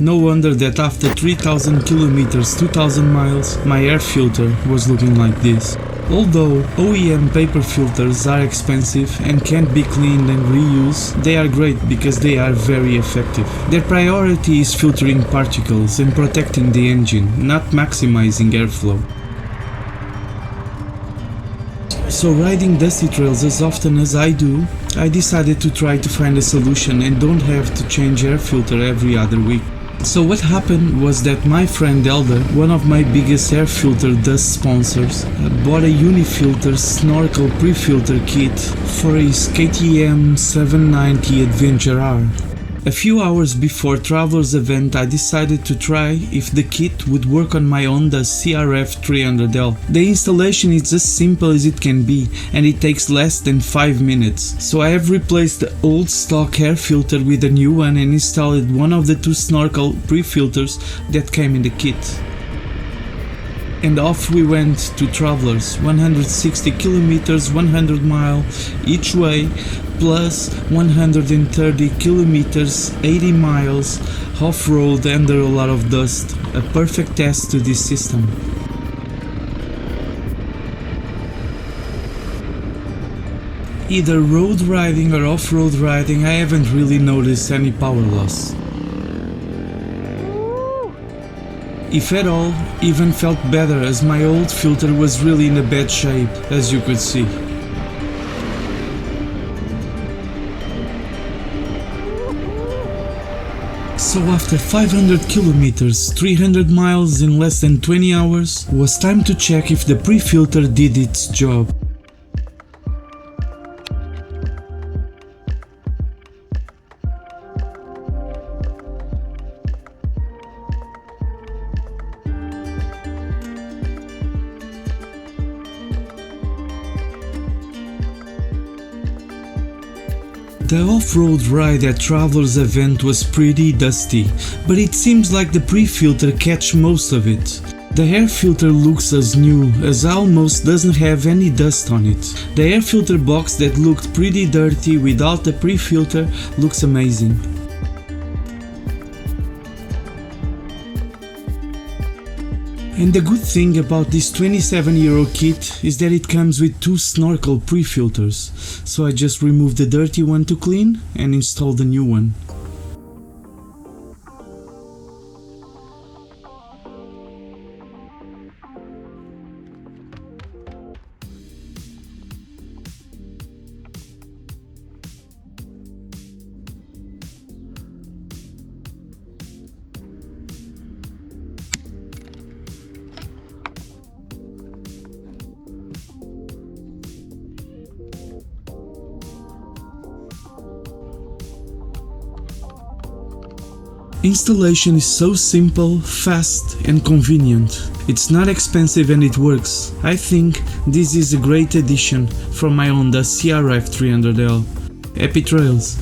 No wonder that after 3000 kilometers, 2000 miles, my air filter was looking like this. Although OEM paper filters are expensive and can't be cleaned and reused, they are great because they are very effective. Their priority is filtering particles and protecting the engine, not maximizing airflow. So riding dusty trails as often as I do, I decided to try to find a solution and don't have to change air filter every other week. So what happened was that my friend Elder, one of my biggest air filter dust sponsors, bought a Unifilter Snorkel pre-filter kit for his KTM 790 Adventure R. A few hours before Traveler's event, I decided to try if the kit would work on my Honda CRF300L. The installation is as simple as it can be and it takes less than 5 minutes. So I have replaced the old stock air filter with a new one and installed one of the two Snorkel pre-filters that came in the kit. And off we went to Travelers, 160 kilometers, 100 miles each way, plus 130 kilometers, 80 miles off-road under a lot of dust. A perfect test to this system. Either road riding or off-road riding, I haven't really noticed any power loss. If at all, even felt better as my old filter was really in a bad shape, as you could see. So after 500 kilometers, 300 miles in less than 20 hours, was time to check if the pre-filter did its job. The off-road ride at Traveler's event was pretty dusty, but it seems like the pre-filter catch most of it. The air filter looks as new, as almost doesn't have any dust on it. The air filter box that looked pretty dirty without the pre-filter looks amazing. And the good thing about this 27-euro kit is that it comes with two Snorkel pre-filters, so I just removed the dirty one to clean and installed the new one. Installation is so simple, fast and convenient. It's not expensive and it works. I think this is a great addition for my Honda CRF300L. Happy trails!